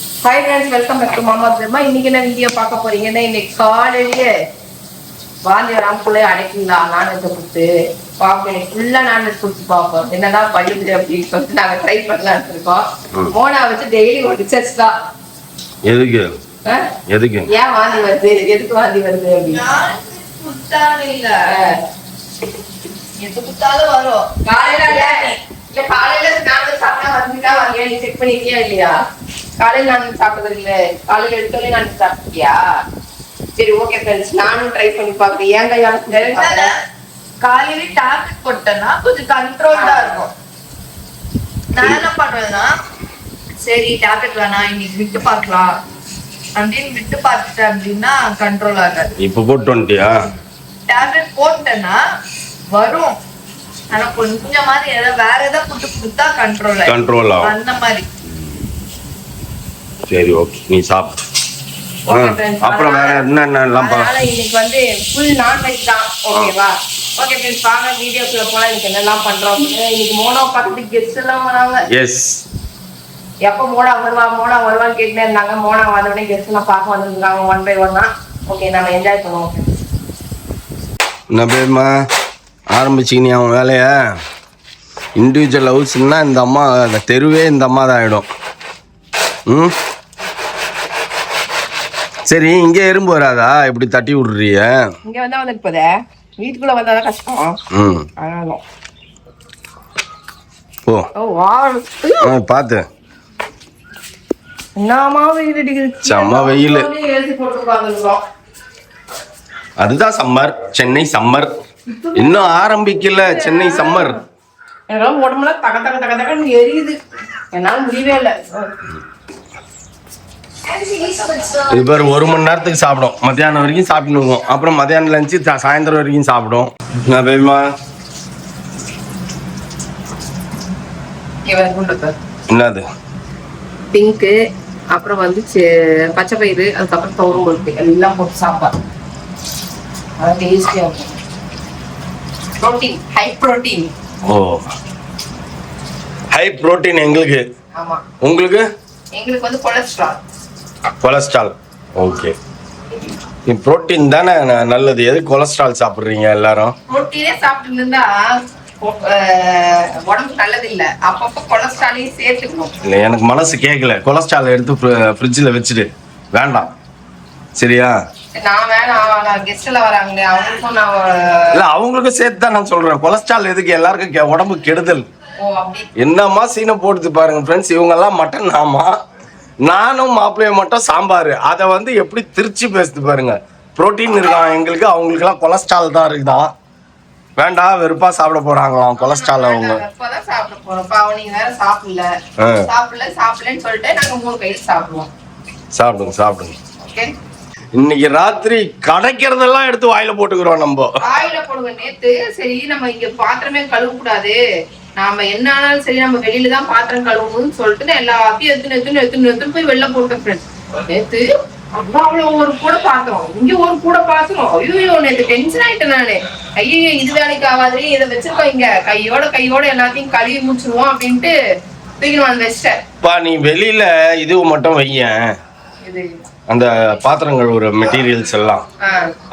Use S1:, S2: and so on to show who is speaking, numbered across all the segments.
S1: Hi friends, welcome back to Mama Brahma. இன்னைக்கு என்ன video பார்க்க போறீங்கன்னா, இன்னைக்கு காலையிலேயே வாந்தி வராமக்குள்ளே அடைக்கலாம் நான்வெஜ் கொடுத்து பார்ப்போம். இன்னைக்கு ஃபுல்லா நான்வெஜ் கொடுத்து பார்ப்போம். என்னதான் பண்ணுது அப்படின்னு சொல்லிட்டு நாங்க ட்ரை பண்ணலாம்னு இருக்கோம். மோனா வச்சு டெய்லி ஒரு டிஷஸ் தான்.
S2: எதுக்கு எதுக்கு
S1: ஏன் வாந்தி வருது, எதுக்கு வாந்தி வருது அப்படின்னு
S3: எது குத்தாலும் வரும்.
S1: காலையில இல்ல காலையில நான்வெஜ் சாப்பிட்டா வந்துட்டா வாங்க, நீ செக் பண்ணிருக்கியா இல்லையா? காலையில நான்வெஜ் சாப்பிட்டது இல்ல, காலையில எடுத்தோடனே நான்வெஜ் சாப்பிட்டியா? சரி, ஓகே ஃப்ரெண்ட்ஸ், நானும் ட்ரை பண்ணி பாக்குறேன். ஏன் கையால
S3: காலையில டேப்லெட் போட்டேன்னா கொஞ்சம் கண்ட்ரோல்டா இருக்கும். நான் என்ன பண்ணுவேன்னா, சரி டேப்லெட் வேணாம் இன்னைக்கு விட்டு பார்க்கலாம் அப்படின்னு விட்டு பார்த்துட்டேன் அப்படின்னா கண்ட்ரோல் ஆகாது.
S2: இப்ப போட்டு வந்துட்டியா?
S3: டேப்லெட் போட்டேன்னா வரும், ஆனா கொஞ்சமாவது ஏதாவது வேற ஏதாவது புட்டு கொடுத்தா கண்ட்ரோல்
S2: ஆகும்.
S3: அந்த மாதிரி.
S2: சரி, ஓகே, நீ சாப்பிடு. அப்புறம் வேற என்னென்னலாம்
S1: இன்னைக்கு வந்து ஃபுல் நான்வெஜ் தான். ஓகேவா? ஓகே ஃப்ரெண்ட்ஸ், வாங்க வீடியோக்குள்ள போலாம். இன்னைக்கு என்னெல்லாம் பண்றோம். இன்னைக்கு மோனா பார்த்துட்டு கெஸ்ட் எல்லாம் வராங்க.
S2: எஸ்,
S1: எப்போ மோனா வருவான்னு கேட்டுனே இருந்தாங்க. மோனா வந்த உடனே கெஸ்ட் எல்லாம் பார்க்க வந்துருக்காங்க ஒன் பை ஒன்னா. ஓகே, நம்ம என்ஜாய் பண்ணுவோம்.
S2: என்ன பேருமா ஆரம்பிச்சிக்கினி அவன் வேலைய? இண்டிவிஜுவல் ஹவுஸ்ன்னா இந்த அம்மா, அந்த தெருவே இந்த அம்மா தான் ஆகிடும். ம், சரி, இங்கே எறும்பு வராதா? இப்படி தட்டி விடுறிய?
S1: இங்க வந்தா வந்துட்டு போதே, வீட்டுக்குள்ள வந்தாதான் கஷ்டம்.
S2: ம்,
S1: அதனால
S2: போ. பார்த்து.
S1: என்னமா வெயில் அடிக்குது,
S2: செம்ம வெயில்.
S1: ஏசி போட்டு உட்காந்துருக்கோம்.
S2: அதுதான் சம்மர், சென்னை சம்மர். இன்னும் ஆரம்பிக்கல சென்னை சம்மர்.
S1: எனக்கு உடம்புல தகன்னு எரியுது, என்னால முடியவே இல்லை.
S2: இது பேர் 1 மணி நேரத்துக்கு சாப்பிடும். மத்தியானம் வரைக்கும் சாப்பிடுவோம். அப்புறம் மத்தியானம் லஞ்சு சாயந்தரம் வரைக்கும் சாப்பிடும். என்ன பேருமா? என்னது?
S1: பிங்க்கு, அப்புறம் வந்து பச்சை பயிறு, அதுக்கப்புறம் துவரம் பருப்பு எல்லாம் போட்டு சாம்பார். அதான் டேஸ்டியா இருக்கும். Protein, high protein.
S2: Oh, high protein எங்களுக்கு.
S1: ஆமா,
S2: உங்களுக்கு?
S1: எங்களுக்கு வந்து கொலஸ்ட்ரால்.
S2: கொலஸ்ட்ரால். ஓகே, புரோட்டீன் தானே நல்லது. எது கொலஸ்ட்ரால் சாப்பிட்றீங்க எல்லாரும்?
S1: புரோட்டீனே சாப்பிட்டு இருந்தா உடம்பு நல்லது இல்ல. அப்பப்போ கொலஸ்ட்ராலையும் சேர்த்துக்கணும்.
S2: இல்லை, எனக்கு மனசு கேட்கல. கொலஸ்ட்ரால் எடுத்து ஃப்ரிட்ஜில் வச்சுட்டு வேண்டாம், சரியா?
S1: நான் வேணாம், கெஸ்ட் எல்லாம் வராங்களே, அவங்களுக்கும் நான்
S2: இல்லை, அவங்களுக்கும் சேர்த்து தான் நான் சொல்றேன். கொலஸ்ட்ரால் எதுக்கு? எல்லாருக்கும் உடம்பு கெடுதல். என்னம்மா சீனை போடுது பாருங்க ஃப்ரெண்ட்ஸ். இவங்கெல்லாம் மட்டன், ஆமா, நானும் மாப்பிள்ளையும் மட்டும் சாம்பார். அதை வந்து எப்படி திருச்சி பேசுது பாருங்க. புரோட்டீன் இருக்கான் எங்களுக்கு, அவங்களுக்குலாம் கொலஸ்ட்ரால் தான் இருக்குதான். வேண்டாம், வெறுப்பா சாப்பிட போறாங்களாம் கொலஸ்ட்ரால். அவங்க
S1: சாப்பிட போறோம். நீங்க வேற சாப்பிடலன்னு சொல்லிட்டு நாங்க 3 கையில் சாப்பிடுவோம்.
S2: சாப்பிடுங்க. இன்னைக்கு ராத்திரி கிடைக்கிறதெல்லாம் எடுத்து வாயில போட்டுக்கிறோம். நம்ம
S1: வாயில போடுவோம். நேத்து சரி நம்ம இங்க பாத்திரமே கழுவ கூடாது, நாம என்ன ஆனாலும் சரி நம்ம வெளியில தான் பாத்திரம் கழுவணும்னு சொல்லிட்டு எல்லாத்தையும் எடுத்துன்னு போய் வெளில போட்டோம் ஃப்ரெண்ட்ஸ். நேத்து அவ்வளவு ஒரு கூட பாத்திரம், இங்க ஒரு கூட பாத்திரம். ஐயோ, நேத்து டென்ஷன் ஆயிட்டேன் நானு. ஐயோ, இது வேலைக்கு ஆகாது, இதை வச்சிருக்கோம் இங்க, கையோட எல்லாத்தையும் கழுவி முடிச்சிருவோம் அப்படின்ட்டு தூக்கிட்டு வந்து வச்சிட்டேன்.
S2: நீ வெளியில இது மட்டும் வையேன், அந்த பாத்திரங்கள் ஒரு மெட்டீரியல்ஸ் எல்லாம்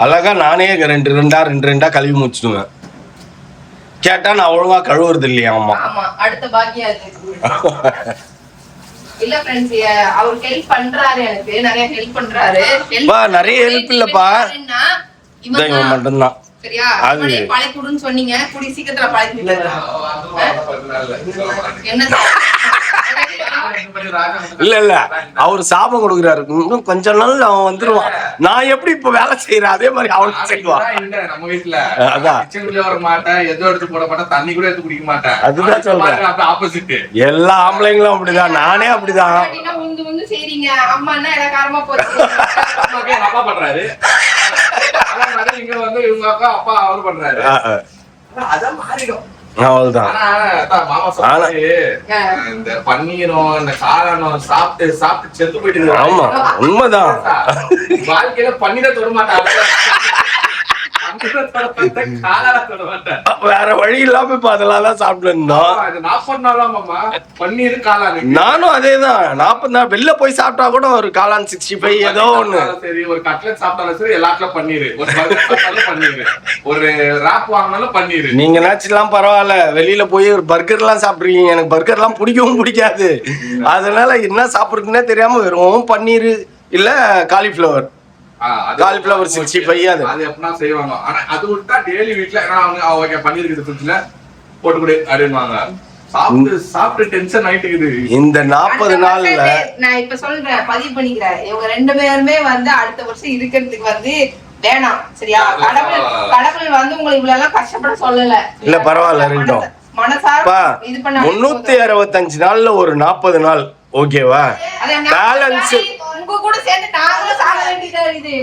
S2: அழகா நானே 2 கழுவி முடிச்சிடுவேன். கேட்டா நான் ஒழுங்கா கழுவுறது இல்லையா?
S1: ஆமா, அடுத்த பாக்கியா இருக்கு. இல்ல ஃப்ரெண்ட்ஸ், அவர் ஹெல்ப் பண்றாரு, எனக்கு நிறைய ஹெல்ப் பண்றாரு.
S2: நிறைய ஹெல்ப் இல்லப்பா, இவன் மட்டும்தான்.
S1: சரியா? அது பழைக்குடுன்னு சொன்னீங்க, கூடி சீக்கிரத்துல பழைக்கு. என்ன
S2: இல்ல அவரு சாபம் கொடுக்குறாரு. இன்னும் கொஞ்ச நாள் அவன் வந்துருவான். நான் எப்படி இப்ப வேலை செய்யறேன் அதே மாதிரி அவனுக்கு செய்வான்.
S4: நம்ம வீட்டுல அதான் வர மாட்டேன், எதுவும் எடுத்து போட மாட்டேன், தண்ணி கூட எடுத்து குடிக்க மாட்டேன்.
S2: அதுதான் சொல்றேன்,
S4: ஆப்போசிட்.
S2: எல்லா ஆம்பளைங்களும் அப்படிதான், நானே அப்படிதான்.
S1: சரிங்க, அம்மான்னா இலக்காரமா போச்சு.
S4: அப்பா பண்றாரு, இங்க வந்து இவங்க அக்கா அப்பா அவரு பண்றாரு. அதான் மாறிடும்.
S2: அவ்வளவுதான்.
S4: இந்த பன்னீரும் இந்த காளானும் சாப்பிட்டு செத்து போயிட்டு.
S2: ஆமா, உண்மைதான்.
S4: வாழ்க்கையில பன்னீரை தொட மாட்டாங்க. காலால சொல்ல மாட்டேன்.
S2: வேற வழி இல்லாம இப்ப அதெல்லாம் தான் சாப்பிட்டு இருந்தோம்.
S4: இது 40 நாளாமாம்மா. பன்னீர் காளான்.
S2: நானும் அதேதான் 40 நாள் வெளில போய் சாப்பிட்டா கூட ஒரு காளான் 65 ஏதோ ஒண்ணு.
S4: சரி, ஒரு கட்லெட் சாப்பிட்டாலும் சரி, எல்லாத்துலயும் பன்னீர். ஒரு burger சாப்பிட்டாலும் பன்னீர். ஒரு ராப் வாங்கினாலும் பன்னீர்.
S2: நீங்க நினைச்சலாம் பரவாயில்ல, வெளியில போய் ஒரு பர்கர் எல்லாம் சாப்பிடுறீங்க. எனக்கு பர்கர் எல்லாம் பிடிக்கவும் பிடிக்காது. அதனால என்ன சாப்பிடுறதுன்னே தெரியாம வெறும் பன்னீர் இல்ல காலிஃபிளவர். காலிஃபிளவர் 65
S4: அது எப்படின்னா செய்வாங்க. ஆனா அது விட்டா டெய்லி வீட்ல அவங்க பன்னீர் ஃப்ரிட்ஜ்ல போட்டு கொடு அப்படின்வாங்க. சாப்பிட்டு டென்ஷன் ஆயிட்டு இருக்குது.
S2: இந்த 40 நாள்ல
S1: நான் இப்ப சொல்றேன், பதிவு பண்ணிக்கிறேன். இவங்க 2 பேருமே வந்து அடுத்த வருஷம் இருக்கிறதுக்கு வந்து வேணாம், சரியா? கடவுள் வந்து உங்களை இவ்வளவு எல்லாம் கஷ்டப்பட சொல்லல.
S2: இல்ல பரவாயில்ல இருக்கட்டும்.
S1: மனசார இது பண்ண
S2: 365 நாள்ல ஒரு 40 நாள் ஓகேவா? பேலன்ஸ்
S1: உங்க கூட சேர்ந்து நாங்களும் சாக வேண்டியதா இருக்குது.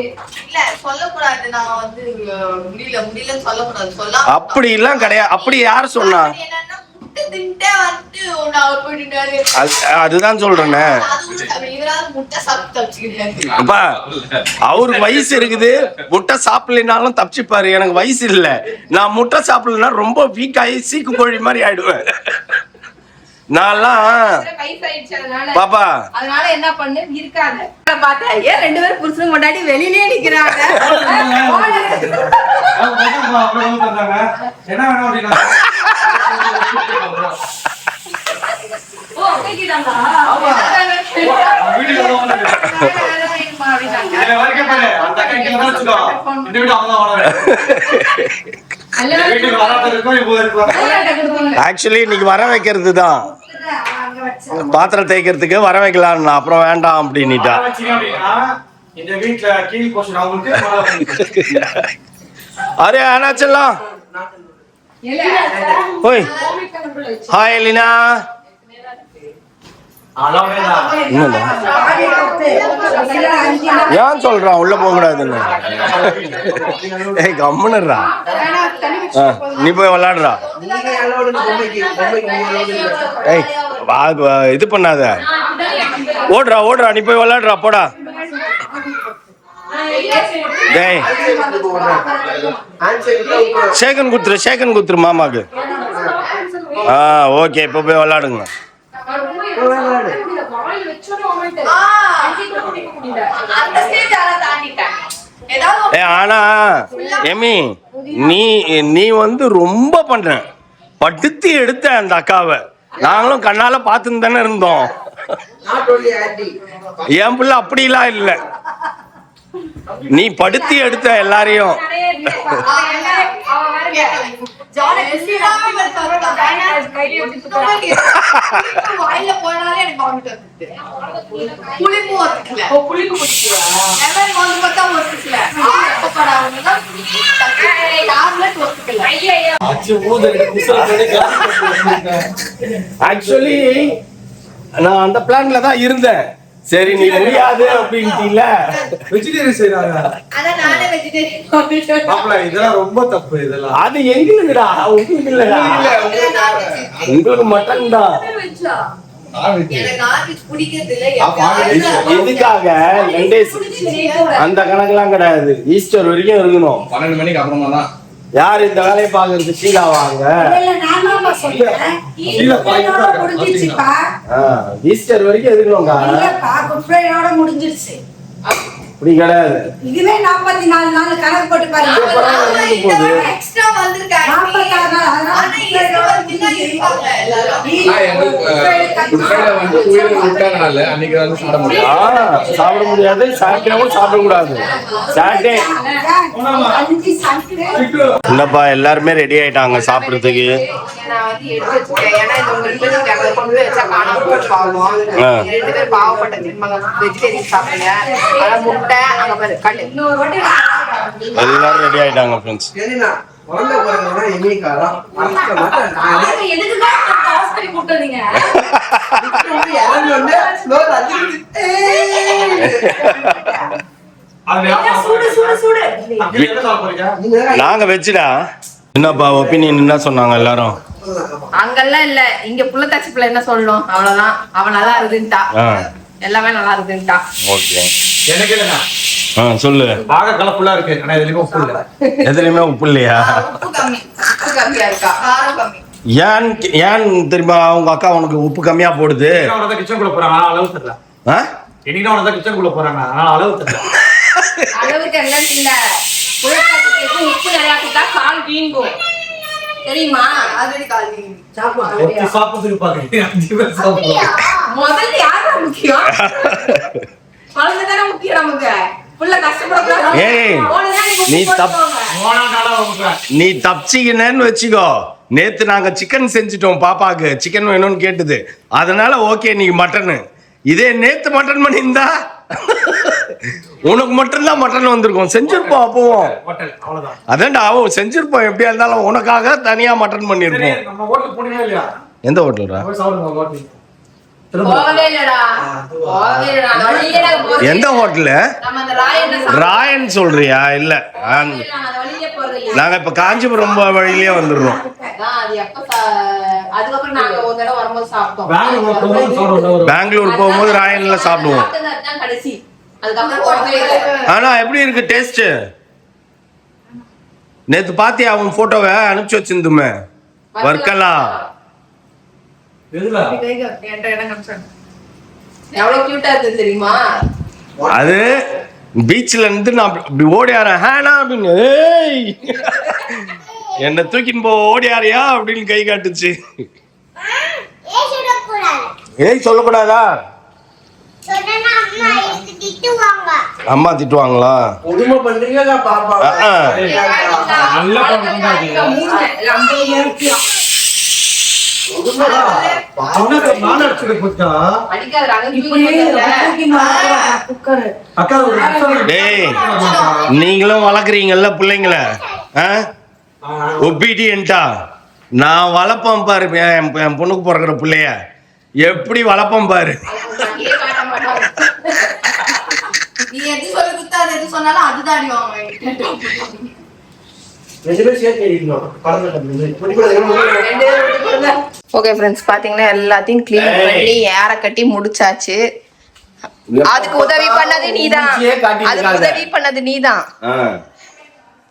S3: இல்ல சொல்லக்கூடாது, நான் வந்து முடியலன்னு சொல்லக்கூடாது.
S2: அப்படி எல்லாம் கிடையாது. அப்படி யார் சொன்னா?
S3: என்னன்னா முட்டை தின்ட்டே வந்து அவர் போயிட்டாரு.
S2: அதுதான் சொல்றேனே.
S3: இவராவது முட்டை சாப்பிட்டு தப்பிச்சுக்கிட்டாரு.
S2: அப்பா அவருக்கு வயசு இருக்குது, முட்டை சாப்பிடலனாலும் தப்பிச்சுப்பாரு. எனக்கு வயசு இல்ல. நான் முட்டை சாப்பிடலன்னா ரொம்ப வீக் ஆகி சீக்கு கோழி மாதிரி ஆயிடுவேன். நான்லாம் பாப்பா
S1: அதனால என்ன பண்ணு இருக்காத பார்த்தா ஏன் 2 பேரும் புருஷனுக்கு முன்னாடி வெளியிலே நிக்கிறாங்க.
S4: என்ன வேணும் அப்படின்னா
S2: ஆக்சுவலி இன்னைக்கு வர வைக்கிறது தான், பாத்திரம் தேய்க்கிறதுக்கு வர வைக்கலாம். அப்புறம் வேண்டாம் அப்படின்னுட்டா.
S4: இந்த வீட்ல கீழ் போர்ஷன் அவங்களுக்கு
S2: அரே ஆனாச்சலாம். ஓய் ஹாய் எலினா. ஏன் சொல்றான் உள்ள போக கூடாதுன்னு? ஏய் கம்முன்னுடா, நீ போய் விளையாடுறா. ஏய் இது பண்ணாத, ஓடுறா ஓடுறா, நீ போய் விளையாடுறா போடா. டேய் சேகன் குத்துரு மாமாக்கு. ஓகே இப்போ போய் விளையாடுங்க. ஆனா எமி நீ வந்து ரொம்ப பண்ற, படுத்தி எடுத்த அந்த அக்காவை நாங்களும் கண்ணால பார்த்துன்னு தானே இருந்தோம். என் பிள்ளை அப்படிலாம் இல்லை, நீ படுத்தி எடுத்த எல்லாரையும். ஆக்சுவலி நான் அந்த பிளான்ல தான் இருந்தேன். சரி நீ முடியாது அப்படின்ட்டீல,
S4: வெஜிடேரியன் செய்றாங்க.
S3: ஆனா நானே வெஜிடேரியன்.
S4: மாப்ள இதெல்லாம் ரொம்ப தப்பு. இதெல்லாம்
S2: அது எங்களுக்குடா, உங்களுக்கு இல்லடா. உங்களுக்கு மட்டன் தான்.
S3: எனக்கு நான்வெஜ் பிடிக்கிறது இல்ல.
S2: எதுக்காக அந்த கணக்கெல்லாம் கிடையாது. ஈஸ்டர் வரைக்கும் இருக்கணும்.
S4: 12 மணிக்கு அப்புறமா தான்
S2: யார் இந்த வேலையை பாக்குறது? ஷீலா வாங்க. ஈஸ்டர் வரைக்கும் இருக்கணும்க்கா.
S5: முடிஞ்சிருச்சு.
S2: அப்படி கிடையாது.
S5: இதுவே 44 நாள் கணக்கு போட்டு பாருங்க.
S3: எக்ஸ்ட்ரா வந்திருக்காங்க.
S5: 46 நாள்.
S3: ஆனா இது வந்து இருப்பாங்க எல்லாரும்.
S2: சாப்பிட முடியாது. சாட்டர்டேவும் சாப்பிடக்கூடாது. சாட்டர்டே என்னப்பா எல்லாருமே ரெடி ஆயிட்டாங்க சாப்பிடுறதுக்கு.
S1: நான் வந்து எடுத்து வச்சுட்டேன். ஏன்னா இது உங்களுக்கு அங்க கொண்டு போய் வச்சா காணாம போய் பாவம். 2 பேர் பாவப்பட்ட திருமணம் வெஜிடேரியன் சாப்பிடுங்க. அதான் முட்டை அங்க பாரு கல்லு.
S2: எல்லாரும் ரெடி ஆயிட்டாங்க ஃப்ரெண்ட்ஸ். நாங்க வச்சுடா. என்னப்பா ஒப்பீனியன் என்ன சொன்னாங்க எல்லாரும்?
S1: அங்கெல்லாம் இல்ல, இங்க புள்ள தச்சு பிள்ளை என்ன சொல்லணும், அவ்வளவுதான். அவன் நல்லா இருக்குன்ட்டா, எல்லாமே நல்லா இருக்குன்ட்டா.
S2: ஓகே
S4: எனக்கு இல்லைண்ணா
S2: சொல்லு.
S6: பார்க்க கலர்ஃபுல்லா இருக்கு ஆனா எதுலயுமே உப்பு இல்ல.
S2: எதுலையுமே உப்பு இல்லையா?
S1: உப்பு கம்மியா இருக்கா, காரம் கம்மி.
S2: ஏன் தெரியுமா உங்க அக்கா உனக்கு உப்பு கம்மியா போடுது?
S6: அவனதான் கிச்சனுக்குள்ள போறாங்க அளவு தெரியல. என்னைக்கு அவனதான் கிச்சனுக்குள்ள போறாங்க அளவு தெரியல.
S1: அளவுக்கு எல்லாம் இல்ல, புளிக்காத்துக்கு உப்பு நிறையா கொடுத்தா கால் வீங்கும் தெரியுமா?
S3: ஆல்ரெடி காலி
S6: ஒத்தி சாப்பிட்டு பாக்குறீங்க 5 பேர் சாப்பிடுவாங்க.
S1: முதல்ல யாரா முக்கியம்? குழந்தை தானே முக்கியம் நமக்கு. புள்ள கஷ்டப்படக்கூடாது.
S2: ஏய், நீ தப்பிச்சிக்கினேன்னு வச்சுக்கோ. நேத்து நாங்க சிக்கன் செஞ்சுட்டோம், பாப்பாக்கு சிக்கன் வேணும்னு கேட்டுது, அதனால ஓகே நீ மட்டனு. இதே நேத்து மட்டன் பண்ணியிருந்தா உனக்கு மட்டும்தான் மட்டன் வந்திருக்கும். செஞ்சிருப்போம் அப்பவும்.
S6: அவ்வளவுதான்.
S2: அதான்டா செஞ்சிருப்போம். எப்படியா இருந்தாலும் உனக்காக தனியா மட்டன் பண்ணிருப்போம்.
S6: நம்ம ஹோட்டல் போனீங்களா இல்லையா?
S2: எந்த ஹோட்டல்ரா?
S6: போய் சாப்பிடுங்க ஹோட்டல்.
S1: போகவே இல்லடா, போகவே இல்லடா. வழியிலே நாங்க போறது
S2: எந்த ஹோட்டலு?
S1: நம்ம அந்த ராயன்ல சாப்பிடுறோம்.
S2: ராயன் சொல்றியா? இல்ல,
S1: நாங்க அந்த வழியிலே போறது இல்ல.
S2: நாங்க இப்ப காஞ்சிபுரம் வழியிலேயே வந்துடுறோம்.
S1: அது எப்ப அதுக்கப்புறம் நாங்க ஒரு தடவை வரும்போது சாப்பிட்டோம்.
S6: பெங்களூர் போகும்போது சாப்பிடுவோம்.
S2: பெங்களூர் போகும்போது ராயன்ல சாப்பிடுவோம்.
S1: அதுதான் கடைசி. அதுக்கப்புறம் போறதே இல்ல.
S2: ஆனா எப்படி இருக்கு டேஸ்ட்? நேத்து பாத்தியா அவன் போட்டோவை அனுப்பிச்சு வச்சிருந்துமே வர்க்கலா?
S6: எதுல?
S1: எவ்வளவு கியூட்டா இருக்கு தெரியுமா?
S2: அது பீச்ல இருந்து நான் இப்படி ஓடியாரேன் ஹேனா அப்படின்னு. ஏய் என்ன தூக்கின்னு போ ஓடியாரியா அப்படின்னு கை காட்டுச்சு. ஏய் சொல்லக்கூடாதா? அம்மா திட்டுவாங்களா?
S6: உடுமை பண்றீங்க பாப்பா. நல்ல பண்றீங்க.
S2: டேய், நீங்களும் வளர்க்குறீங்கல்ல பிள்ளைங்கள, ஒபீடியன்ட்டா. நான் வளர்ப்பேன் பாரு என் பொண்ணுக்கு பிறக்கிற பிள்ளைய, எப்படி வளர்ப்பேன் பாரு.
S3: நீ எது சொல்லி குத்தா அது எது சொன்னாலும் அதுதான் அடிவாங்க.
S1: ஓகே ஃப்ரெண்ட்ஸ், பாத்தீங்கன்னா எல்லாத்தையும் க்ளீன் பண்ணி ஏற கட்டி முடிச்சாச்சு. அதுக்கு உதவி பண்ணது நீதான். அதுக்கு உதவி பண்ணது நீதான்.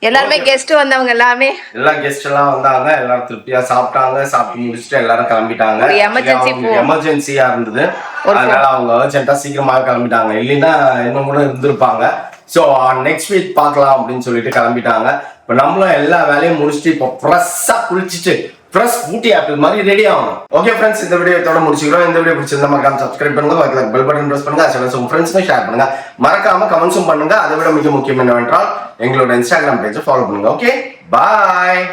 S1: எல்லாருமே கெஸ்ட் வந்தவங்க எல்லாமே
S2: எல்லா கெஸ்ட் எல்லாம் வந்தாங்க. எல்லாரும் திருப்தியா சாப்பிட்டாங்க. சாப்பிட்டு முடிச்சுட்டு எல்லாரும் கிளம்பிட்டாங்க. எமர்ஜென்சியா இருந்தது, அதனால அவங்க அர்ஜென்ட்டா சீக்கிரமாக கிளம்பிட்டாங்க. இல்லைன்னா இன்னும் கூட இருந்திருப்பாங்க. ஸோ நெக்ஸ்ட் வீக் பார்க்கலாம் அப்படின்னு சொல்லிட்டு கிளம்பிட்டாங்க. இப்போ நம்மளும் எல்லா வேலையும் முடிச்சுட்டு இப்போ ஃப்ரெஷ்ஷா குளிச்சுட்டு ஃப்ரெஷ் ஊட்டி ஆப்பிள் மாதிரி ரெடி ஆகணும். ஓகே ஃப்ரெண்ட்ஸ், இந்த வீடியோ இதோட முடிச்சுக்கிறோம். இந்த வீடியோ பிடிச்சிருந்தா மறக்காம சப்ஸ்கிரைப் பண்ணுங்க, பக்கத்துல பெல் பட்டன் பிரஸ் பண்ணுங்க, உங்க ஃப்ரெண்ட்ஸ்க்கு ஷேர் பண்ணுங்க, மறக்காம கமெண்ட்ஸும் பண்ணுங்க. அதை விட மிக முக்கியம் என்னவென்றால் எங்களோட இன்ஸ்டாகிராம் பேஜை ஃபாலோ பண்ணுங்க. ஓகே, பாய்.